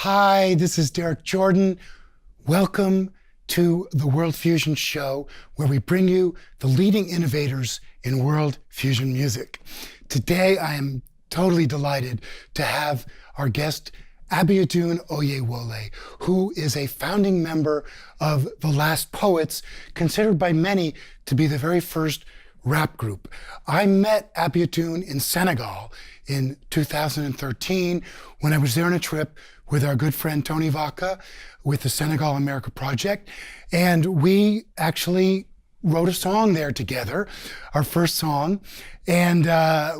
Hi, this is Derek Jordan. Welcome to the World Fusion Show, where we bring you the leading innovators in world fusion music. Today, I am totally delighted to have our guest, Abiodun Oyewole, who is a founding member of The Last Poets, considered by many to be the very first rap group. I met Abiodun in Senegal in 2013 when I was there on a trip with our good friend Tony Vaca with the Senegal America Project. And we actually wrote a song there together, our first song. And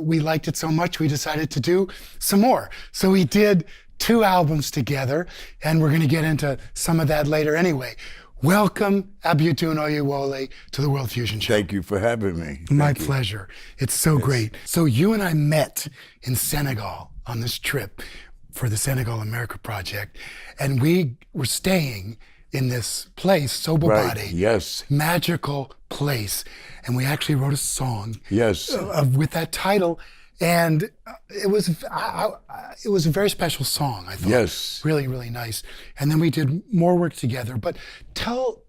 we liked it so much, we decided to do some more. So we did 2 albums together, and we're going to get into some of that later anyway. Welcome, Abiodun Oyewole, to the World Fusion Show. Thank you for having me. My pleasure. It's so great. So you and I met in Senegal on this trip for the Senegal America Project, and we were staying in this place, Sobobade. Right. Yes. Magical place. And we actually wrote a song Yes. With that title. And it was a very special song, I thought. Yes. Really, really nice. And then we did more work together. But tell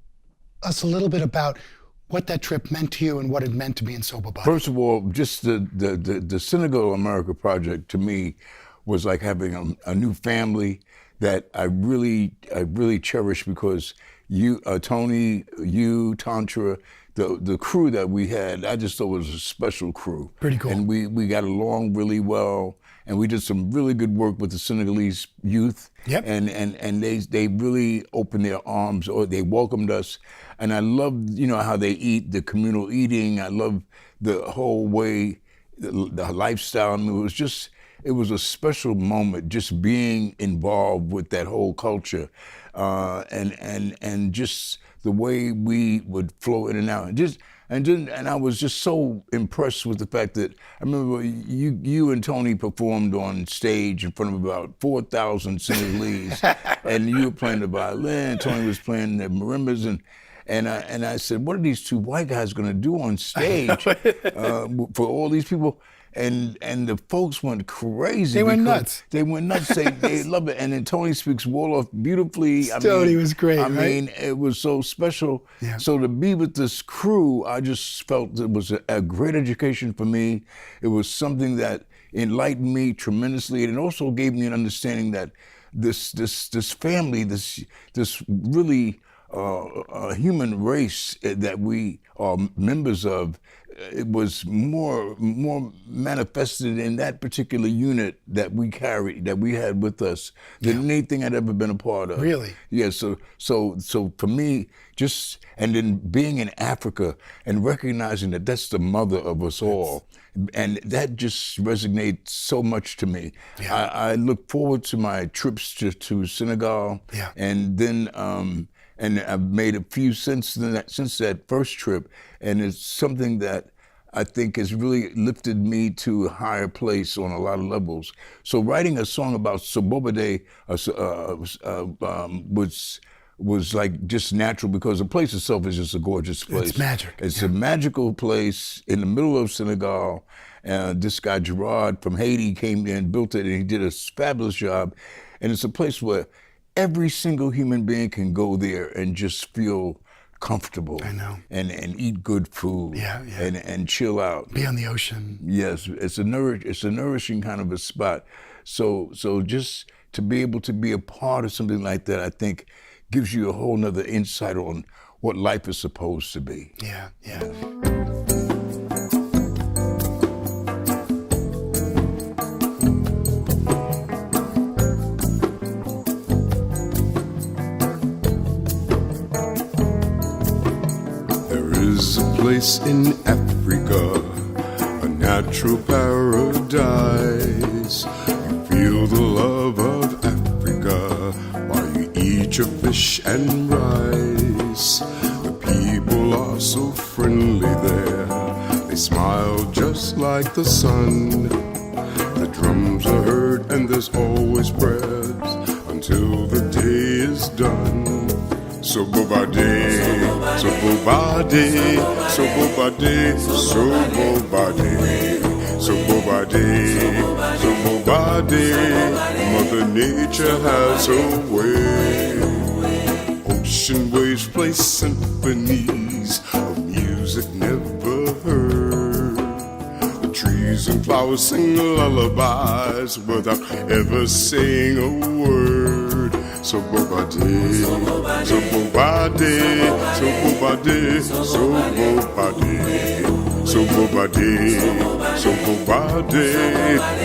us a little bit about what that trip meant to you and what it meant to be in Sobobade. First of all, just the Senegal America Project to me was like having a new family that I really cherish, because you, Tony, you, Tantra, the crew that we had, I just thought was a special crew. Pretty cool. And we got along really well, and we did some really good work with the Senegalese youth. Yep. And they really opened their arms, or they welcomed us. And I loved, how they eat, the communal eating. I love the whole way, the lifestyle. I mean, it was a special moment just being involved with that whole culture, and just the way we would flow in and out, and I was just so impressed with the fact that I remember you and Tony performed on stage in front of about 4,000 Senegalese, and you were playing the violin, Tony was playing the marimbas, and I said, what are these 2 white guys going to do on stage for all these people? And the folks went crazy. They went nuts. They went nuts. They loved it. And then Tony speaks Wolof beautifully. Tony was great, I right? mean, it was so special. Yeah. So to be with this crew, I just felt it was a great education for me. It was something that enlightened me tremendously, and it also gave me an understanding that this family, this really human race that we are members of, it was more manifested in that particular unit that we carried, that we had with us, than anything I'd ever been a part of. Really? Yeah. So for me, and then being in Africa and recognizing that that's the mother of us all, and that just resonates so much to me. Yeah. I look forward to my trips to Senegal, and then. And I've made a few since that first trip, and it's something that I think has really lifted me to a higher place on a lot of levels. So writing a song about Sobobade was like just natural, because the place itself is just a gorgeous place. It's magic. It's a magical place in the middle of Senegal. This guy Gerard from Haiti came in, built it, and he did a fabulous job. And it's a place where every single human being can go there and just feel comfortable. I know. And eat good food. Yeah. And chill out. Be on the ocean. Yes, it's a nourishing kind of a spot. So just to be able to be a part of something like that, I think gives you a whole nother insight on what life is supposed to be. Yeah. There's a place in Africa, a natural paradise. You feel the love of Africa while you eat your fish and rice. The people are so friendly there, they smile just like the sun. The drums are heard and there's always prayers until the day is done. Sobobade, Sobobade, Sobobade, Sobobade, Sobobade, Sobobade, Mother Nature has her way. Ocean waves play symphonies of music never heard. The trees and flowers sing lullabies without ever saying a word. Sobobade, Sobobade, Sobobade, Sobobade, Sobobade, Sobobade.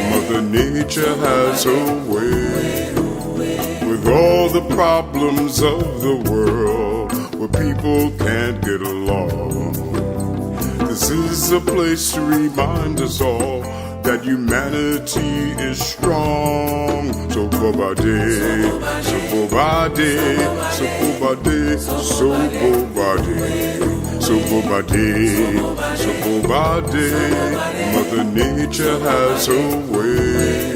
Mother Nature has her way. With all the problems of the world, where people can't get along, this is a place to remind us all that humanity is strong. Sobobade, Sobobade, Sobobade, Sobobade, Sobobade, Sobobade. Mother Nature has her way.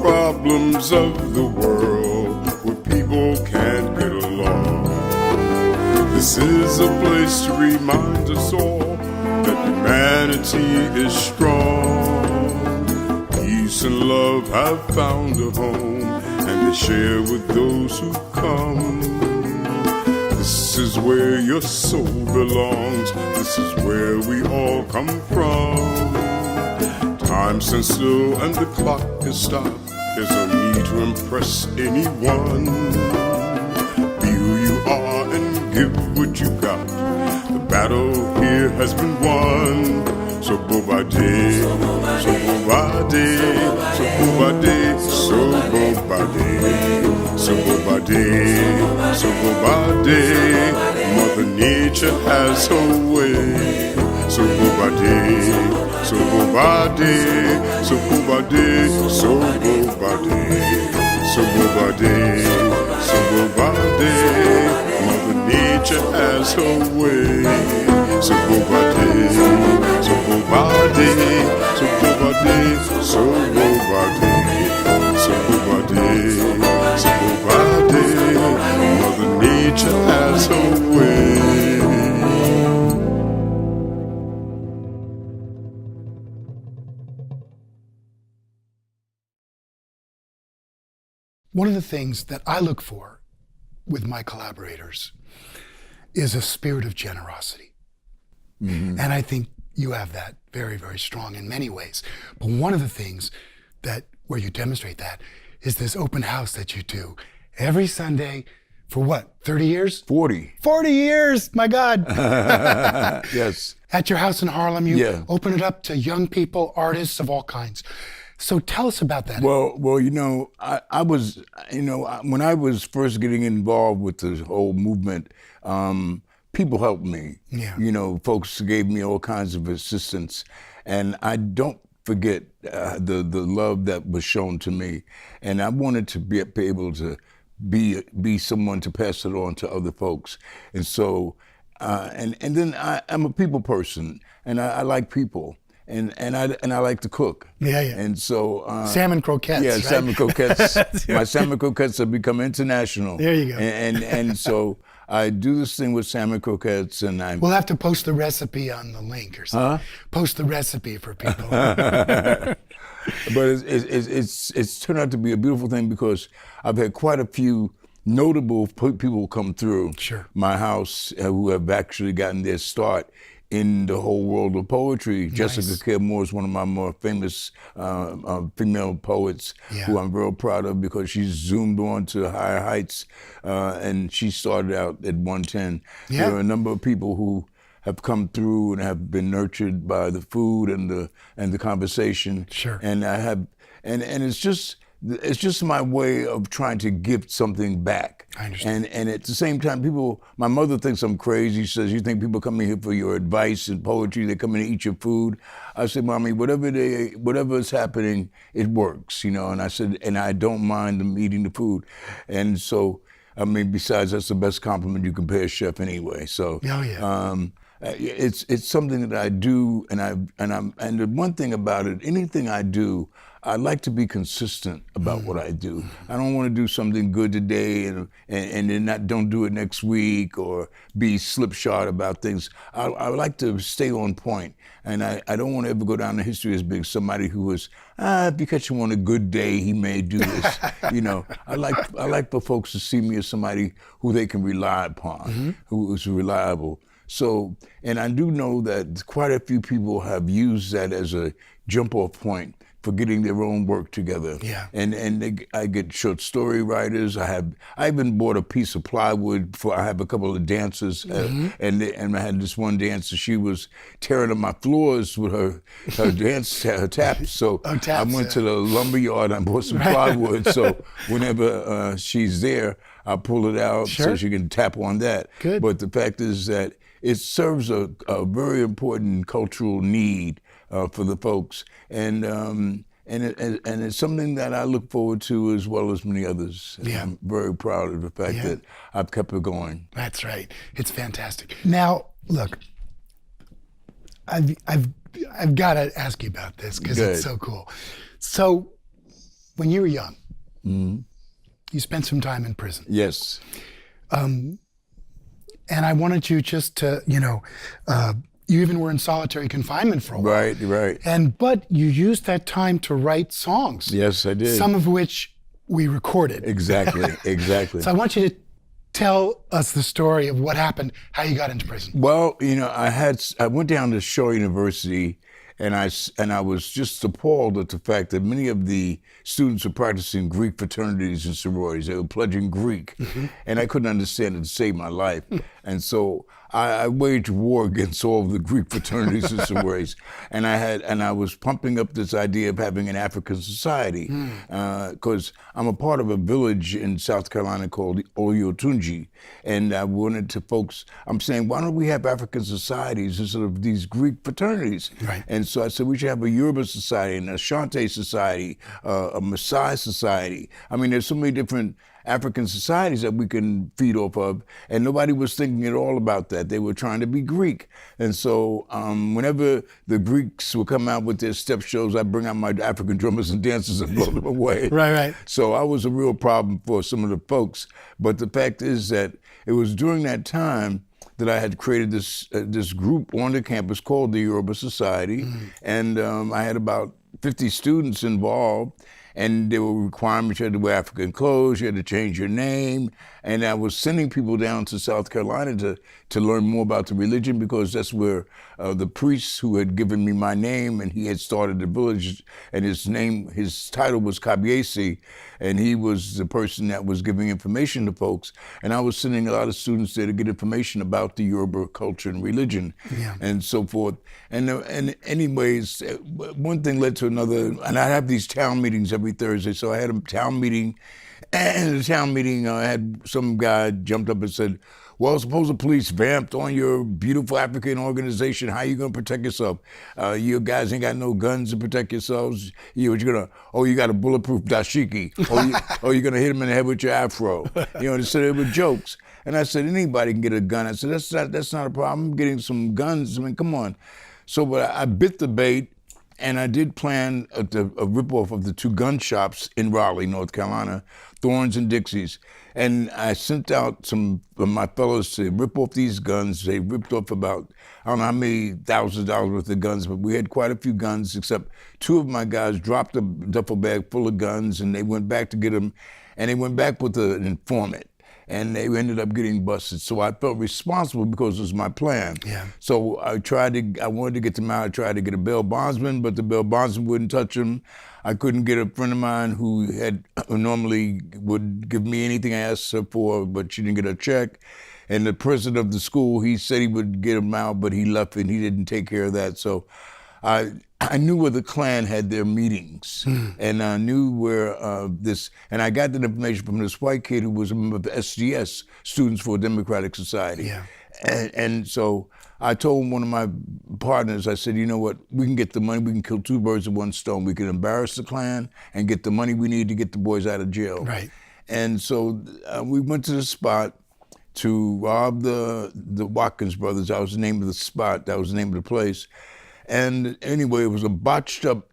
Problems of the world where people can't get along. This is a place to remind us all that humanity is strong. Peace and love have found a home, and they share with those who come. This is where your soul belongs. This is where we all come from. Time stands still and the clock is stopped. There's no need to impress anyone. Be who you are and give what you got. The battle here has been won. Sobobade, Sobobade, Sobobade, Sobobade, Sobobade, Sobobade. Mother Nature has her way. Sobobade, Sobobade, Sobobade, Sobobade, Sobobade, Sobobade. Mother Nature has her way. Sobobade, Sobobade, Sobobade, Sobobade, Sobobade, Sobobade. Mother Nature has her way. One of the things that I look for with my collaborators is a spirit of generosity. Mm-hmm. And I think you have that very, very strong in many ways. But one of the things that where you demonstrate that is this open house that you do every Sunday for what, 30 years? 40. 40 years, my God. Yes. At your house in Harlem, you open it up to young people, artists of all kinds. So tell us about that. Well, you know, I was, you know, when I was first getting involved with the whole movement, people helped me. Yeah. You know, folks gave me all kinds of assistance, and I don't forget the love that was shown to me, and I wanted to be able to be someone to pass it on to other folks, and so and then I'm a people person, and I like people. And I like to cook. Yeah, yeah. And so salmon croquettes. Yeah, right? salmon croquettes. My salmon croquettes have become international. There you go. And so I do this thing with salmon croquettes, and We'll have to post the recipe on the link or something. Post the recipe for people. But it's turned out to be a beautiful thing because I've had quite a few notable people come through my house who have actually gotten their start in the whole world of poetry. Nice. Jessica Care Moore is one of my more famous female poets who I'm real proud of because she's zoomed on to higher heights, and she started out at 110. Yeah. There are a number of people who have come through and have been nurtured by the food and the conversation. Sure. And I have, and it's just it's just my way of trying to give something back. I understand. And at the same time, my mother thinks I'm crazy. She says, you think people come in here for your advice and poetry, they come in to eat your food? I said, Mommy, whatever is happening, it works, And I said, and I don't mind them eating the food. And so, besides, that's the best compliment you can pay a chef anyway. So, Oh, yeah. it's something that I do, and the one thing about it, anything I do, I like to be consistent about what I do. I don't want to do something good today and then don't do it next week or be slipshod about things. I like to stay on point, and I don't want to ever go down in history as being somebody who was because you want a good day, he may do this. I like for folks to see me as somebody who they can rely upon, who is reliable. So, and I do know that quite a few people have used that as a jump-off point for getting their own work together. Yeah. I get short story writers. I even bought a piece of plywood I have a couple of dancers, and I had this one dancer. She was tearing up my floors with her taps. So I went to the lumber yard and bought some plywood. So whenever she's there, I pull it out so she can tap on that. Good. But the fact is that it serves a very important cultural need for the folks, and it's something that I look forward to as well as many others. And I'm very proud of the fact that I've kept it going. That's right. It's fantastic. Now, look, I've got to ask you about this because it's so cool. So, when you were young, you spent some time in prison. Yes. And I wanted you just to, you even were in solitary confinement for a while. Right. But you used that time to write songs. Yes, I did. Some of which we recorded. Exactly. So I want you to tell us the story of what happened, how you got into prison. Well, I went down to Shaw University, and I was just appalled at the fact that many of the students were practicing Greek fraternities and sororities. They were pledging Greek, and I couldn't understand it to save my life. And so I waged war against all of the Greek fraternities and sororities, and I was pumping up this idea of having an African society, because I'm a part of a village in South Carolina called Oyotunji, and I wanted to I'm saying, why don't we have African societies instead of these Greek fraternities? Right. And so I said we should have a Yoruba society, an Ashanti society, a Maasai society. There's so many different African societies that we can feed off of, and nobody was thinking at all about that. They were trying to be Greek. And so whenever the Greeks would come out with their step shows, I'd bring out my African drummers and dancers and blow them away. Right. So I was a real problem for some of the folks. But the fact is that it was during that time that I had created this group on the campus called the Yoruba Society, and I had about 50 students involved. And there were requirements. You had to wear African clothes, you had to change your name. And I was sending people down to South Carolina to learn more about the religion, because that's where the priest who had given me my name, and he had started the village, and his title was Kabiesi, and he was the person that was giving information to folks. And I was sending a lot of students there to get information about the Yoruba culture and religion and so forth. And anyways, one thing led to another, and I have these town meetings every Thursday. So I had a town meeting, and at the town meeting, I had some guy jumped up and said, well, suppose the police vamped on your beautiful African organization. How you gonna protect yourself? You guys ain't got no guns to protect yourselves. You got a bulletproof dashiki. You're gonna hit him in the head with your afro. So they were jokes. And I said, anybody can get a gun. I said, that's not a problem. I'm getting some guns. Come on. So, but I bit the bait. And I did plan a ripoff of the two gun shops in Raleigh, North Carolina, Thorns and Dixies. And I sent out some of my fellows to rip off these guns. They ripped off about, I don't know how many thousands of dollars worth of guns, but we had quite a few guns, except two of my guys dropped a duffel bag full of guns, and they went back to get them, and they went back with an informant. And they ended up getting busted. So I felt responsible because it was my plan. Yeah. So I wanted to get them out. I tried to get a bail bondsman, but the bail bondsman wouldn't touch them. I couldn't get a friend of mine who normally would give me anything I asked her for, but she didn't get a check. And the president of the school, he said he would get them out, but he left and he didn't take care of that. So I knew where the Klan had their meetings, and I knew where and I got that information from this white kid who was a member of the SGS, Students for a Democratic Society. Yeah. And so I told one of my partners, I said, you know what, we can get the money, we can kill two birds with one stone. We can embarrass the Klan and get the money we need to get the boys out of jail. Right. And so we went to the spot to rob the Watkins brothers. That was the name of the spot. That was the name of the place. And anyway, it was a botched up,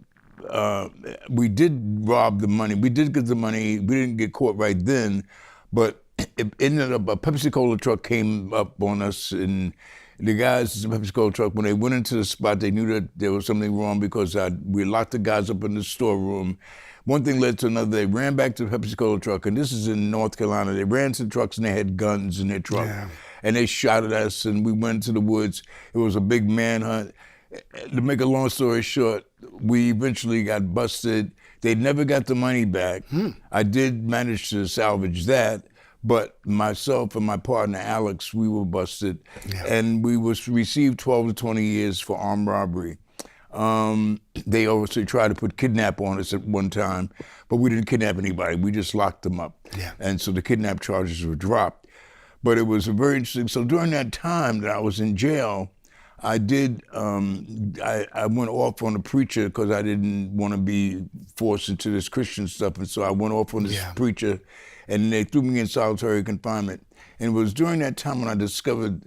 we did rob the money. We did get the money. We didn't get caught right then, but it ended up, a Pepsi Cola truck came up on us, and the guys in the Pepsi Cola truck, when they went into the spot, they knew that there was something wrong because we locked the guys up in the storeroom. One thing led to another. They ran back to the Pepsi Cola truck, and this is in North Carolina. They ran to the trucks, and they had guns in their truck. Yeah. And they shot at us, and we went to the woods. It was a big manhunt. To make a long story short, we eventually got busted. They never got the money back. I did manage to salvage that, but myself and my partner, Alex, we were busted. Yeah. And we received 12 to 20 years for armed robbery. They obviously tried to put kidnap on us at one time, but we didn't kidnap anybody. We just locked them up. Yeah. And so the kidnap charges were dropped. But it was a very interesting, so during that time that I was in jail, I did, I went off on a preacher because I didn't want to be forced into this Christian stuff. And so I went off on this preacher, and they threw me in solitary confinement. And it was during that time when I discovered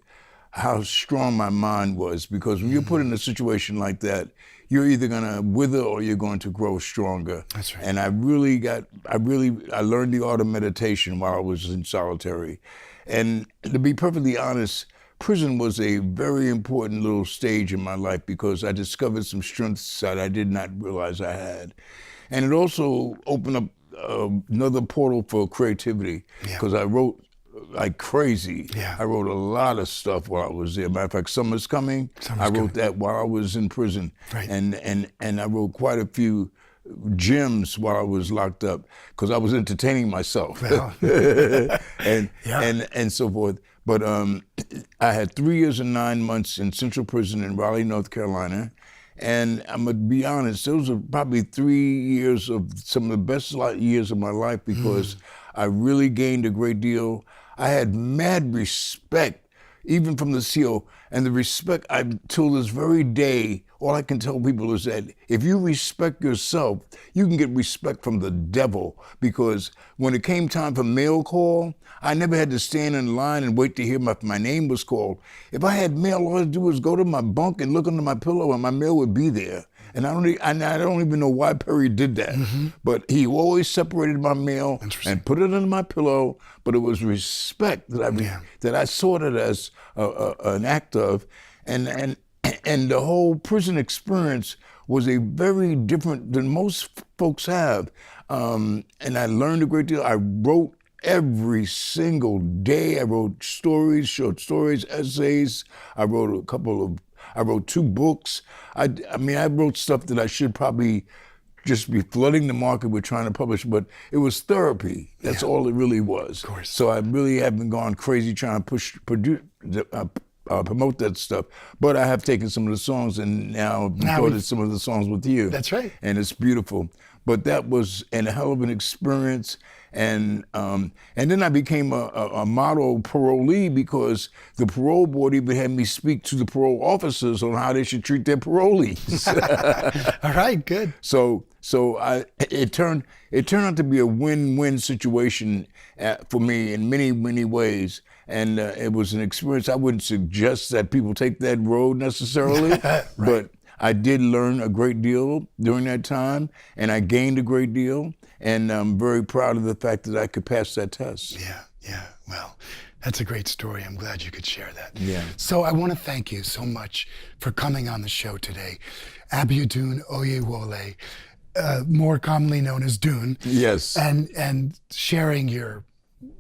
how strong my mind was, because when you're put in a situation like that, you're either gonna wither or you're going to grow stronger. That's right. And I learned the art of meditation while I was in solitary. And to be perfectly honest, prison was a very important little stage in my life because I discovered some strengths that I did not realize I had. And it also opened up another portal for creativity, because I wrote like crazy. Yeah. I wrote a lot of stuff while I was there. Matter of fact, Summer's Coming, I wrote that while I was in prison. Right. And I wrote quite a few gems while I was locked up because I was entertaining myself. Well. and so forth. But I had 3 years and 9 months in Central Prison in Raleigh, North Carolina. And I'm gonna be honest, those are probably 3 years of some of the best years of my life because I really gained a great deal. I had mad respect, even from the CO, and the respect till this very day, all I can tell people is that if you respect yourself, you can get respect from the devil, because when it came time for mail call, I never had to stand in line and wait to hear my name was called. If I had mail, all I had to do was go to my bunk and look under my pillow and my mail would be there. And I don't even know why Perry did that, but he always separated my mail and put it under my pillow. But it was respect that I saw it as an act of, and the whole prison experience was a very different than most folks have. And I learned a great deal. I wrote every single day. I wrote stories, short stories, essays. I wrote 2 books. I wrote stuff that I should probably just be flooding the market with trying to publish, but it was therapy. That's all it really was. Of course. So I really haven't gone crazy trying to promote that stuff. But I have taken some of the songs and now recorded some of the songs with you. That's right. And it's beautiful. But that was a hell of an experience. And then I became a model parolee because the parole board even had me speak to the parole officers on how they should treat their parolees. All right, good. So it turned out to be a win-win situation for me in many, many ways. And it was an experience. I wouldn't suggest that people take that road necessarily, but I did learn a great deal during that time, and I gained a great deal. And I'm very proud of the fact that I could pass that test. Yeah. Well, that's a great story. I'm glad you could share that. Yeah. So I want to thank you so much for coming on the show today. Abiodun Oyewole, more commonly known as Dune. Yes. And sharing your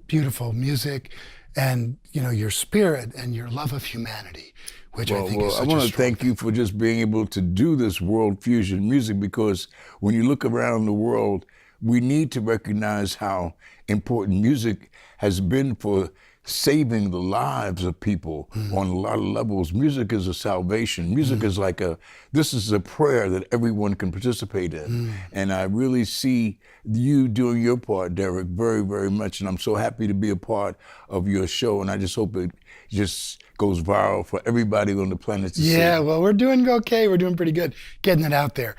beautiful music and, your spirit and your love of humanity, which I think is such I want a to thank you for just being able to do this world fusion music, because when you look around the world, we need to recognize how important music has been for saving the lives of people on a lot of levels. Music is a salvation. Music is like this is a prayer that everyone can participate in. And I really see you doing your part, Derek, very, very much. And I'm so happy to be a part of your show. And I just hope it just goes viral for everybody on the planet to see. Yeah, well, we're doing okay. We're doing pretty good getting it out there.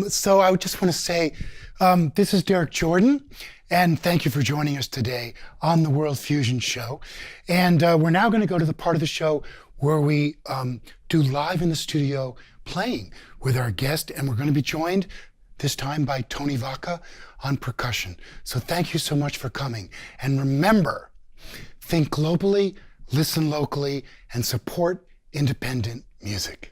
So I just want to say, this is Derek Jordan, and thank you for joining us today on the World Fusion Show. And we're now going to go to the part of the show where we do live in the studio playing with our guest, and we're going to be joined this time by Tony Vaca on percussion. So thank you so much for coming. And remember, think globally, listen locally, and support independent music.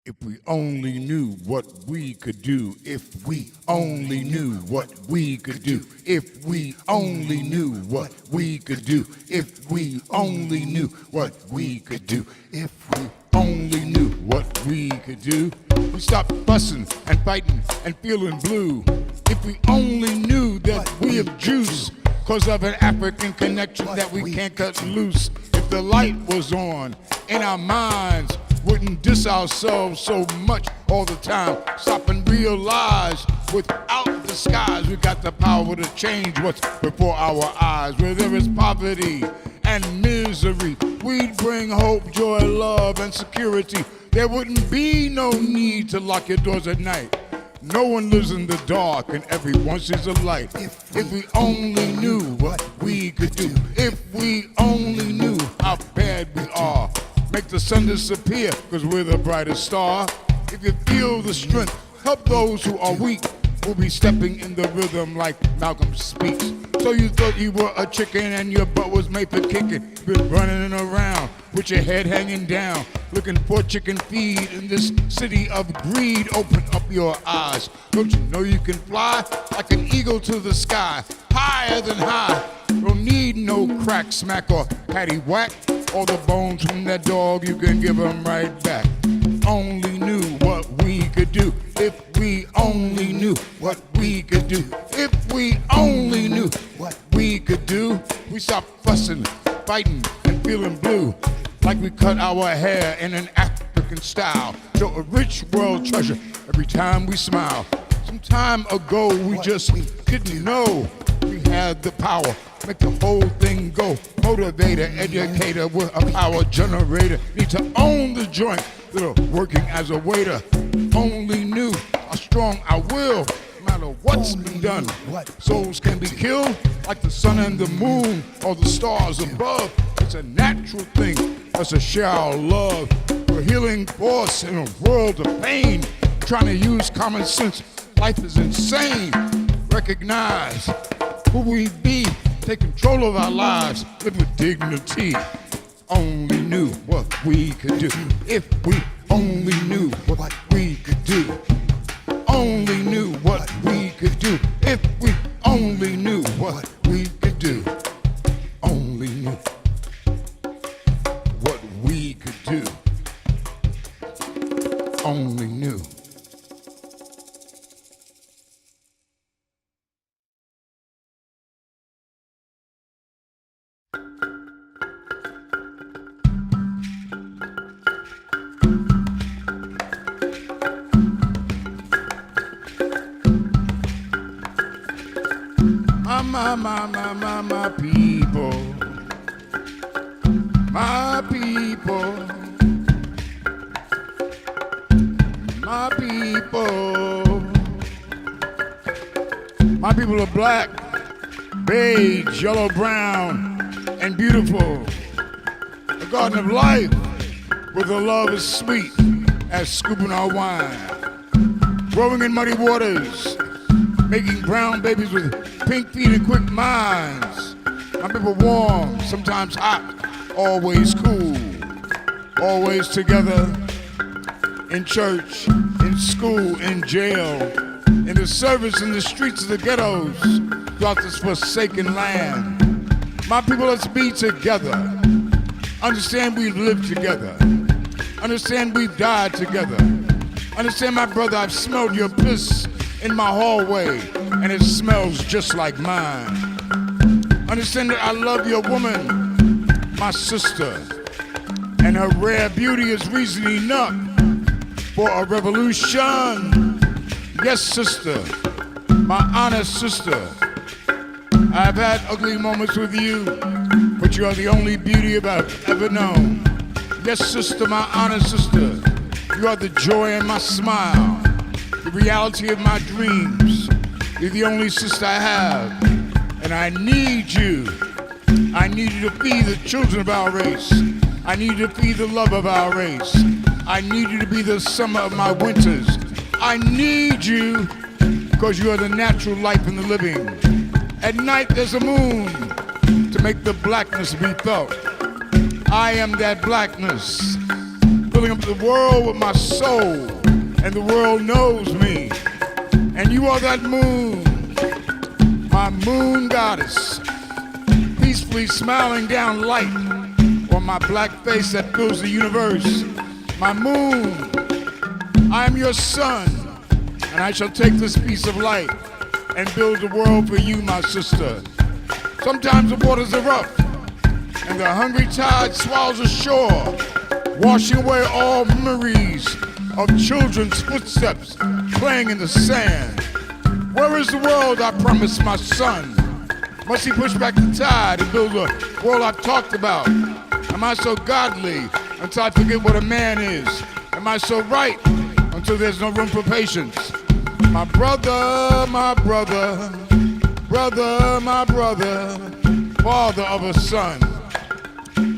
If we only knew what we could do, if we only knew what we could do, if we only knew what we could do, if we only knew what we could do, if we only knew what we could do, we stop fussing and fighting and feeling blue. If we only knew that we have juice, cause of an African connection that we can't cut loose. If the light was on in our minds, wouldn't diss ourselves so much all the time. Stop and realize without disguise, we got the power to change what's before our eyes. Where there is poverty and misery, we'd bring hope, joy, love, and security. There wouldn't be no need to lock your doors at night. No one lives in the dark and everyone sees a light. If we only knew what we could do, if we only knew how bad we are. Make the sun disappear, cause we're the brightest star. If you feel the strength, help those who are weak. We'll be stepping in the rhythm like Malcolm speaks. So you thought you were a chicken and your butt was made for kicking. Been running around with your head hanging down, looking for chicken feed in this city of greed. Open up your eyes. Don't you know you can fly like an eagle to the sky, higher than high? Don't need no crack, smack, or patty whack. All the bones from that dog, you can give them right back. Only knew what we could do. If we only knew what we could do. If we only knew what we could do. We stop fussing, fighting, and feeling blue. Like we cut our hair in an African style. Show a rich world treasure every time we smile. Some time ago, we just didn't know we had the power. Make the whole thing go. Motivator, educator, we're a power generator. Need to own the joint, little working as a waiter. Only knew how strong I will, no matter what's been done. Souls can be killed like the sun and the moon or the stars above. It's a natural thing, us to share our love. We're healing force in a world of pain. Trying to use common sense, life is insane. Recognize who we be. Take control of our lives, live with dignity. Only knew what we could do. If we only knew what we could do. Only knew what we could do. If we only knew what we could do. Only knew what we could do. Only knew. My people, my people, my people. My people are black, beige, yellow, brown, and beautiful. A garden of life where the love is sweet as scooping our wine. Growing in muddy waters, making brown babies with pink feet and quick minds. My people warm, sometimes hot, always cool. Always together in church, in school, in jail, in the service, in the streets of the ghettos, throughout this forsaken land. My people, let's be together. Understand we've lived together. Understand we've died together. Understand, my brother, I've smelled your piss in my hallway, and it smells just like mine. Understand that I love your woman, my sister, and her rare beauty is reason enough for a revolution. Yes, sister, my honest sister. I've had ugly moments with you, but you are the only beauty I've ever known. Yes, sister, my honest sister. You are the joy in my smile, the reality of my dreams. You're the only sister I have, and I need you. I need you to feed the children of our race. I need you to feed the love of our race. I need you to be the summer of my winters. I need you because you are the natural life in the living. At night there's a moon to make the blackness be felt. I am that blackness, filling up the world with my soul, and the world knows me. And you are that moon, my moon goddess, peacefully smiling down light on my black face that fills the universe. My moon, I am your sun, and I shall take this piece of light and build a world for you, my sister. Sometimes the waters are rough, and the hungry tide swallows ashore, washing away all memories of children's footsteps playing in the sand. Where is the world I promised my son? Must he push back the tide and build a world I've talked about? Am I so godly until I forget what a man is? Am I so right until there's no room for patience? My brother, my brother, brother, my brother, father of a son,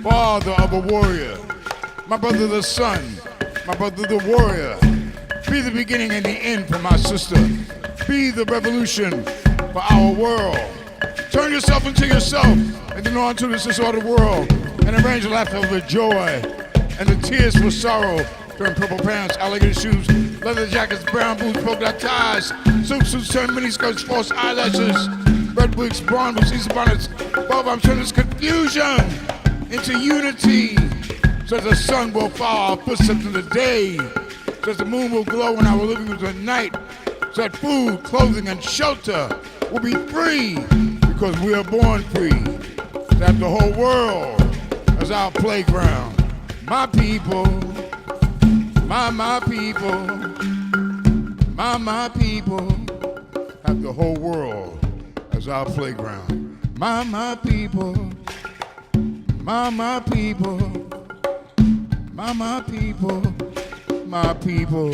father of a warrior. My brother the sun, my brother the warrior. Be the beginning and the end for my sister. Be the revolution for our world. Turn yourself into yourself and then on to this disordered world and arrange the laughter for joy and the tears for sorrow. Turn purple pants, alligator shoes, leather jackets, brown boots, polka dot ties, suits turn miniskirts, false eyelashes, red wigs, blonde with Caesar bonnets. Above, I'm turning this confusion into unity, so the sun will fall our footsteps in the day, so the moon will glow in our living rooms at night, so that food, clothing, and shelter will be free, because we are born free, to have the whole world as our playground. My people, my people, my people, have the whole world as our playground. My people, my people, my people, my people.